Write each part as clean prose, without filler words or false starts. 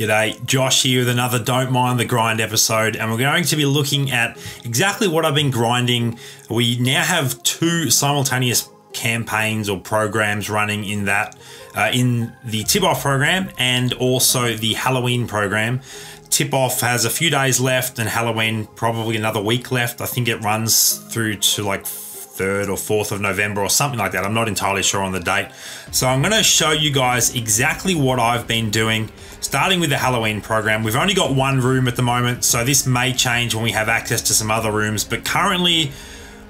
G'day, Josh here with another Don't Mind the Grind episode, and we're going to be looking at exactly what I've been grinding. We now have two simultaneous campaigns or programs running in that, in the tip-off program and also the Halloween program. Tip-off has a few days left and Halloween probably another week left. I think it runs through to like 3rd or 4th of November or something like that. I'm not entirely sure on the date. So I'm going to show you guys exactly what I've been doing, starting with the Halloween program. We've only got one room at the moment, so this may change when we have access to some other rooms. But currently,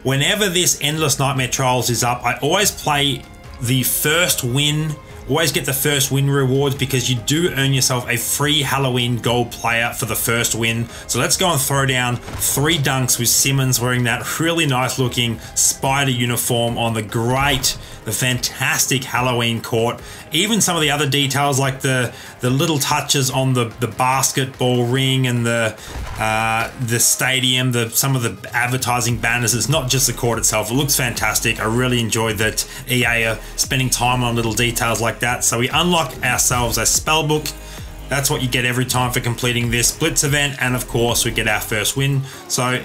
whenever this Endless Nightmare Trials is up, I always play the first win. Always get the first win rewards because you do earn yourself a free Halloween gold player for the first win. So let's go and throw down 3 dunks with Simmons wearing that really nice looking spider uniform on the fantastic Halloween court. Even some of the other details like the little touches on the basketball ring and the stadium, some of the advertising banners. It's not just the court itself. It looks fantastic. I really enjoyed that EA are spending time on little details like that. So we unlock ourselves a spellbook. That's what you get every time for completing this Blitz event, and of course we get our first win. So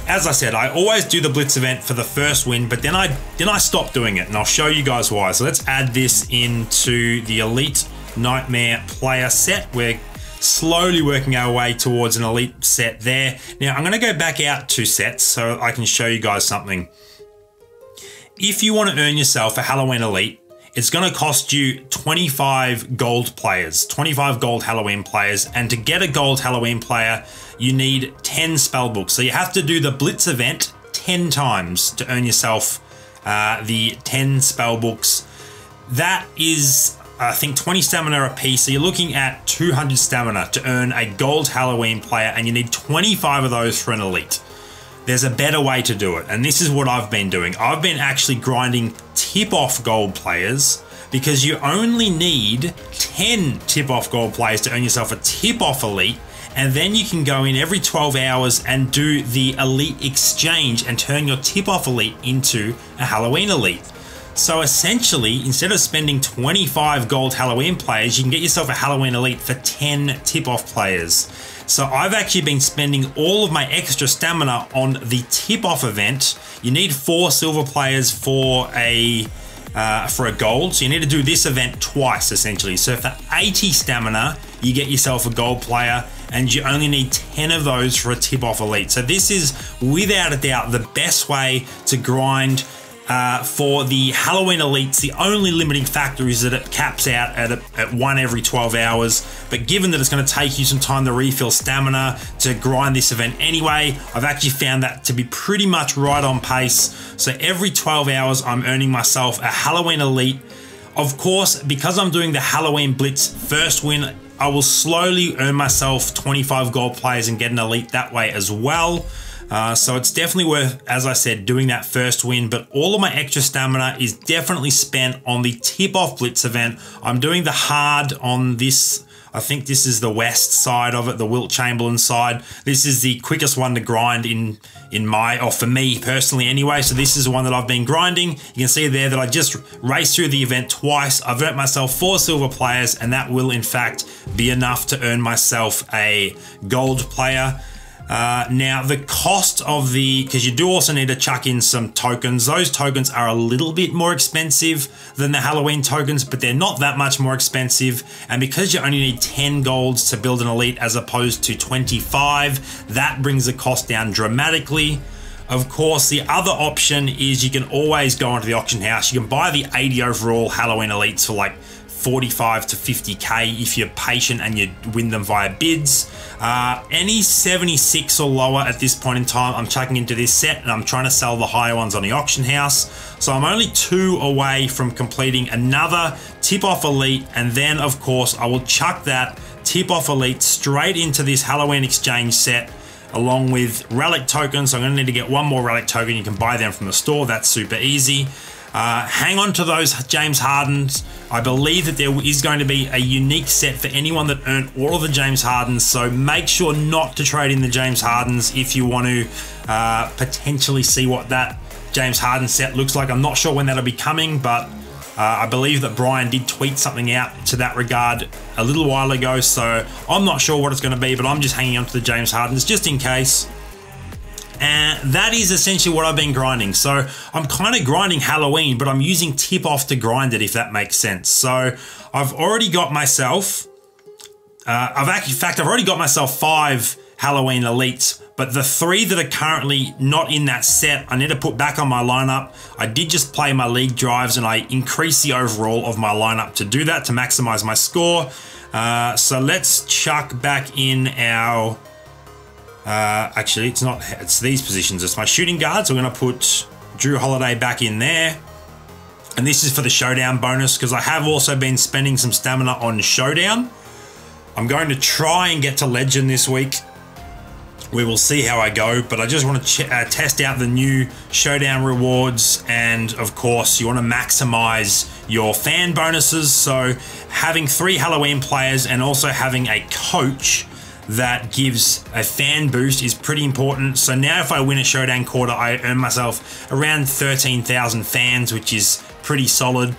as I said, I always do the Blitz event for the first win, but then I stop doing it, and I'll show you guys why. So let's add this into the Elite Nightmare player set. We're slowly working our way towards an Elite set there. Now I'm going to go back out 2 sets so I can show you guys something. If you want to earn yourself a Halloween Elite, it's going to cost you 25 gold players, 25 gold Halloween players. And to get a gold Halloween player, you need 10 spell books. So you have to do the Blitz event 10 times to earn yourself the 10 spell books. That is, I think, 20 stamina a piece. So you're looking at 200 stamina to earn a gold Halloween player, and you need 25 of those for an Elite. There's a better way to do it, and this is what I've been doing. I've been actually grinding tip-off gold players because you only need 10 tip-off gold players to earn yourself a tip-off Elite, and then you can go in every 12 hours and do the Elite exchange and turn your tip-off Elite into a Halloween Elite. So essentially, instead of spending 25 gold Halloween players, you can get yourself a Halloween Elite for 10 tip-off players. So I've actually been spending all of my extra stamina on the tip-off event. You need 4 silver players for a gold, so you need to do this event twice essentially. So for 80 stamina, you get yourself a gold player, and you only need 10 of those for a tip-off Elite. So this is without a doubt the best way to grind for the Halloween Elites. The only limiting factor is that it caps out at 1 every 12 hours. But given that it's going to take you some time to refill stamina to grind this event anyway, I've actually found that to be pretty much right on pace. So every 12 hours, I'm earning myself a Halloween Elite. Of course, because I'm doing the Halloween Blitz first win, I will slowly earn myself 25 gold players and get an Elite that way as well. So it's definitely worth, as I said, doing that first win, but all of my extra stamina is definitely spent on the tip-off Blitz event. I'm doing the hard on this. I think this is the west side of it, the Wilt Chamberlain side. This is the quickest one to grind for me personally anyway. So this is the one that I've been grinding. You can see there that I just raced through the event twice. I've earned myself 4 silver players, and that will in fact be enough to earn myself a gold player. Now the cost of because you do also need to chuck in some tokens. Those tokens are a little bit more expensive than the Halloween tokens, but they're not that much more expensive. And because you only need 10 golds to build an Elite as opposed to 25, that brings the cost down dramatically. Of course, the other option is you can always go onto the auction house. You can buy the 80 overall Halloween Elites for like 45 to 50k if you're patient and you win them via bids. Any 76 or lower at this point in time, I'm chucking into this set, and I'm trying to sell the higher ones on the auction house. So I'm only 2 away from completing another tip-off Elite, and then of course I will chuck that tip-off Elite straight into this Halloween exchange set along with relic tokens. So I'm going to need to get 1 more relic token. You can buy them from the store. That's super easy. Hang on to those James Hardens. I believe that there is going to be a unique set for anyone that earned all of the James Hardens, so make sure not to trade in the James Hardens if you want to potentially see what that James Harden set looks like. I'm not sure when that'll be coming, but I believe that Brian did tweet something out to that regard a little while ago, so I'm not sure what it's going to be, but I'm just hanging on to the James Hardens just in case. And that is essentially what I've been grinding. So I'm kind of grinding Halloween, but I'm using tip-off to grind it, if that makes sense. So I've already got myself, I've already got myself 5 Halloween elites, but the 3 that are currently not in that set, I need to put back on my lineup. I did just play my league drives and I increased the overall of my lineup to do that, to maximize my score. So let's chuck back in our, actually it's these positions. It's my shooting guards. So we're gonna put Drew Holiday back in there. And this is for the showdown bonus, because I have also been spending some stamina on showdown. I'm going to try and get to legend this week. We will see how I go, but I just want to test out the new showdown rewards, and of course you want to maximize your fan bonuses. So having 3 Halloween players and also having a coach that gives a fan boost is pretty important. So now if I win a showdown quarter, I earn myself around 13,000 fans, which is pretty solid.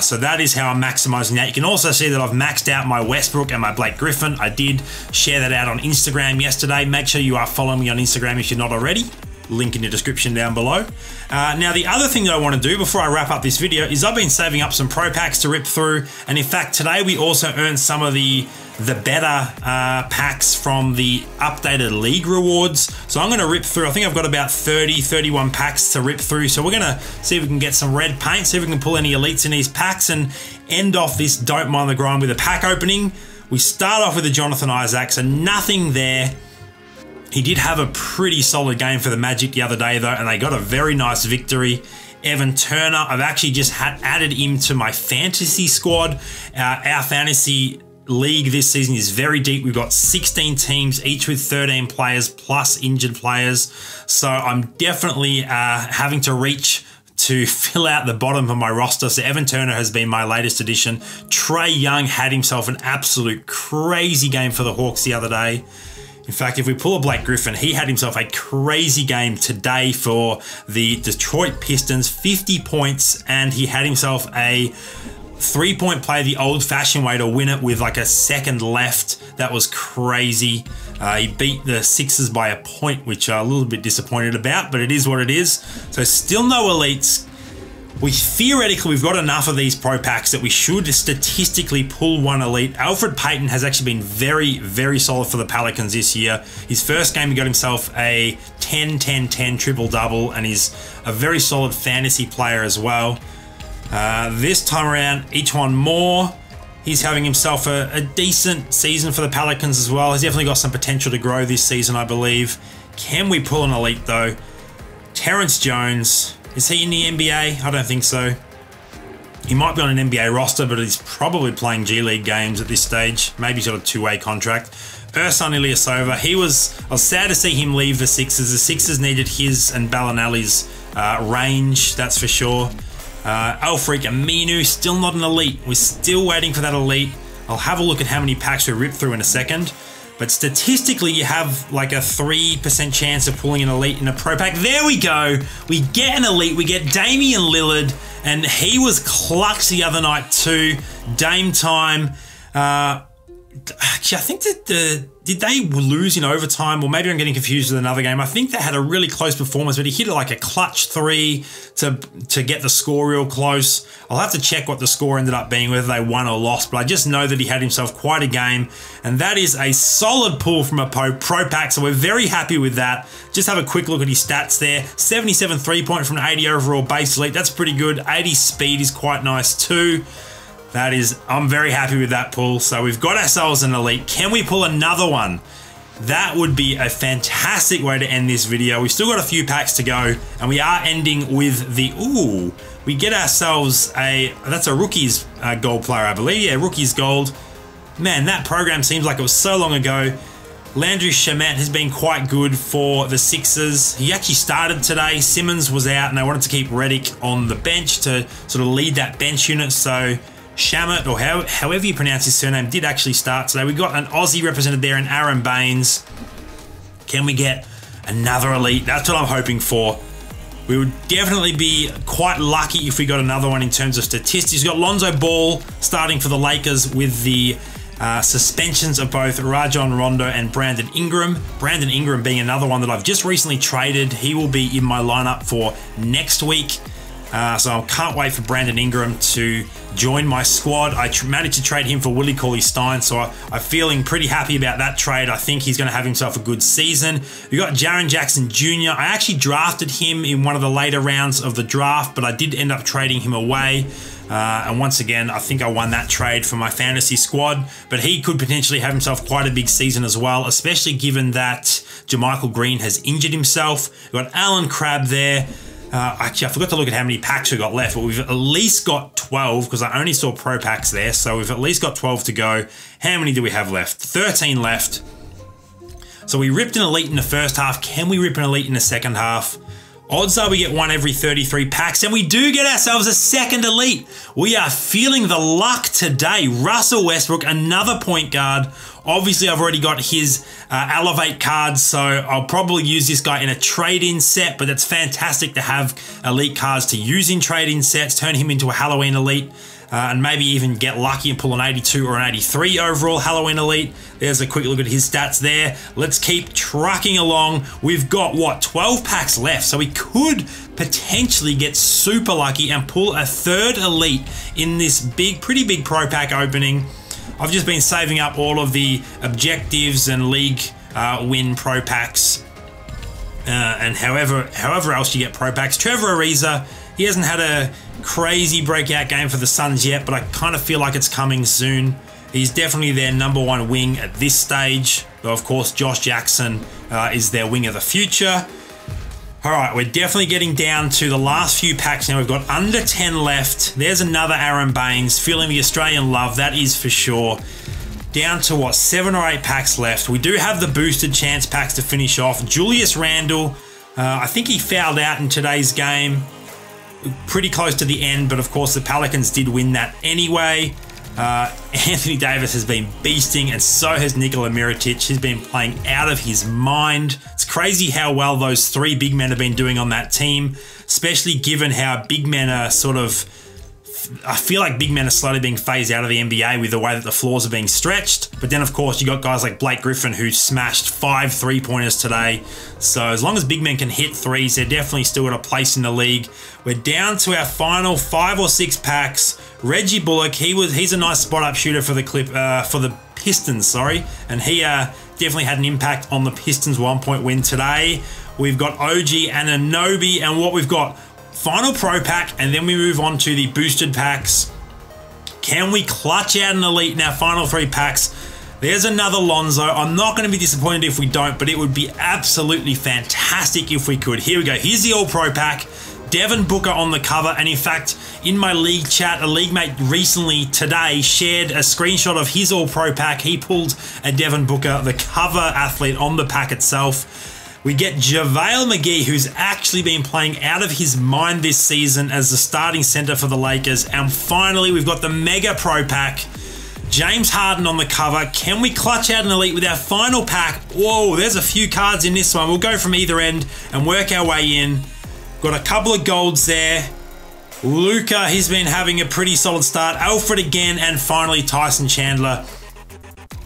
So that is how I'm maximizing that. You can also see that I've maxed out my Westbrook and my Blake Griffin. I did share that out on Instagram yesterday. Make sure you are following me on Instagram if you're not already. Link in the description down below. Now the other thing that I want to do before I wrap up this video is I've been saving up some pro packs to rip through, and in fact today we also earned some of the better packs from the updated league rewards. So I'm going to rip through, I think I've got about 31 packs to rip through. So we're going to see if we can get some red paint, see if we can pull any elites in these packs, and end off this Don't Mind the Grind with a pack opening. We start off with a Jonathan Isaac, so nothing there. He did have a pretty solid game for the Magic the other day though, and they got a very nice victory. Evan Turner, I've actually just added him to my fantasy squad. Our fantasy league this season is very deep. We've got 16 teams, each with 13 players plus injured players. So I'm definitely having to reach to fill out the bottom of my roster. So Evan Turner has been my latest addition. Trey Young had himself an absolute crazy game for the Hawks the other day. In fact, if we pull a Blake Griffin, he had himself a crazy game today for the Detroit Pistons, 50 points, and he had himself a 3-point play the old-fashioned way to win it with like a second left. That was crazy. He beat the Sixers by a point, which I'm a little bit disappointed about, but it is what it is. So still no elites. Theoretically, we've got enough of these pro packs that we should statistically pull one elite. Alfred Payton has actually been very, very solid for the Pelicans this year. His first game, he got himself a 10-10-10 triple-double, and he's a very solid fantasy player as well. This time around, E'Twaun Moore, he's having himself a decent season for the Pelicans as well. He's definitely got some potential to grow this season, I believe. Can we pull an elite though? Terrence Jones, is he in the NBA? I don't think so. He might be on an NBA roster, but he's probably playing G League games at this stage. Maybe he's got a 2-way contract. Ersan Ilyasova, I was sad to see him leave the Sixers. The Sixers needed his and Bellinelli's range, that's for sure. Alfred Aminu, still not an elite. We're still waiting for that elite. I'll have a look at how many packs we rip through in a second. But statistically, you have like a 3% chance of pulling an elite in a pro pack. There we go. We get an elite. We get Damian Lillard, and he was clutch the other night too. Dame time. Actually, I think that did they lose in overtime? Or maybe I'm getting confused with another game. I think they had a really close performance, but he hit like a clutch 3 to get the score real close. I'll have to check what the score ended up being, whether they won or lost, but I just know that he had himself quite a game, and that is a solid pull from a pro pack, so we're very happy with that. Just have a quick look at his stats there. 77 3-point from an 80 overall base elite. That's pretty good. 80 speed is quite nice too. That is, I'm very happy with that pull. So we've got ourselves an elite. Can we pull another one? That would be a fantastic way to end this video. We've still got a few packs to go, and we are ending with the, ooh, we get ourselves that's a rookies gold player, I believe. Yeah, rookies gold. Man, that program seems like it was so long ago. Landry Shamet has been quite good for the Sixers. He actually started today. Simmons was out, and they wanted to keep Redick on the bench to sort of lead that bench unit. So Shamet, or however you pronounce his surname, did actually start today. We got an Aussie represented there in Aaron Baines. Can we get another elite? That's what I'm hoping for. We would definitely be quite lucky if we got another one in terms of statistics. We've got Lonzo Ball starting for the Lakers with the suspensions of both Rajon Rondo and Brandon Ingram. Brandon Ingram being another one that I've just recently traded. He will be in my lineup for next week. So I can't wait for Brandon Ingram to join my squad. I managed to trade him for Willie Cauley-Stein, so I'm feeling pretty happy about that trade. I think he's going to have himself a good season. We got Jaren Jackson Jr. I actually drafted him in one of the later rounds of the draft, but I did end up trading him away. And once again, I think I won that trade for my fantasy squad, but he could potentially have himself quite a big season as well, especially given that JaMychal Green has injured himself. We've got Alan Crabb there. Actually, I forgot to look at how many packs we got left, but we've at least got 12 because I only saw pro packs there. So we've at least got 12 to go. How many do we have left? 13 left. So we ripped an elite in the first half. Can we rip an elite in the second half? Odds are we get one every 33 packs, and we do get ourselves a second elite. We are feeling the luck today. Russell Westbrook, another point guard. Obviously, I've already got his Elevate cards, so I'll probably use this guy in a trade-in set, but it's fantastic to have elite cards to use in trade-in sets, turn him into a Halloween elite, and maybe even get lucky and pull an 82 or an 83 overall Halloween elite. There's a quick look at his stats there. Let's keep trucking along. We've got, what, 12 packs left, so we could potentially get super lucky and pull a third elite in this pretty big pro pack opening. I've just been saving up all of the objectives and league win pro packs, and however else you get pro packs. Trevor Ariza, he hasn't had a crazy breakout game for the Suns yet, but I kind of feel like it's coming soon. He's definitely their #1 wing at this stage, though of course Josh Jackson is their wing of the future. All right, we're definitely getting down to the last few packs now. We've got under 10 left. There's another Aaron Baines, feeling the Australian love, that is for sure. Down to, what, 7 or 8 packs left. We do have the boosted chance packs to finish off. Julius Randle, I think he fouled out in today's game. Pretty close to the end, but of course the Pelicans did win that anyway. Anthony Davis has been beasting, and so has Nikola Mirotic. He's been playing out of his mind. It's crazy how well those 3 big men have been doing on that team, especially given how big men are sort of... I feel like big men are slowly being phased out of the NBA with the way that the floors are being stretched. But then, of course, you got guys like Blake Griffin who smashed 5 3-pointers today. So as long as big men can hit threes, they're definitely still got a place in the league. We're down to our final 5 or 6 packs. Reggie Bullock, he's a nice spot-up shooter for the Pistons, sorry. And he definitely had an impact on the Pistons' 1-point win today. We've got OG Anunoby, and what we've got... final pro pack, and then we move on to the boosted packs. Can we clutch out an elite in our final 3 packs? There's another Lonzo. I'm not going to be disappointed if we don't, but it would be absolutely fantastic if we could. Here we go. Here's the all-pro pack. Devin Booker on the cover, and in fact, in my league chat, a league mate recently today shared a screenshot of his all-pro pack. He pulled a Devin Booker, the cover athlete, on the pack itself. We get JaVale McGee, who's actually been playing out of his mind this season as the starting center for the Lakers. And finally, we've got the Mega Pro Pack. James Harden on the cover. Can we clutch out an elite with our final pack? Whoa, there's a few cards in this one. We'll go from either end and work our way in. Got a couple of golds there. Luka, he's been having a pretty solid start. Alfred again, and finally Tyson Chandler.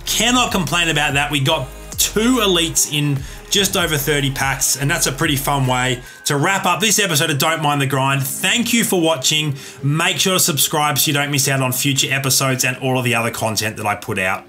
Cannot complain about that. We got 2 elites in just over 30 packs, and that's a pretty fun way to wrap up this episode of Don't Mind the Grind. Thank you for watching. Make sure to subscribe so you don't miss out on future episodes and all of the other content that I put out.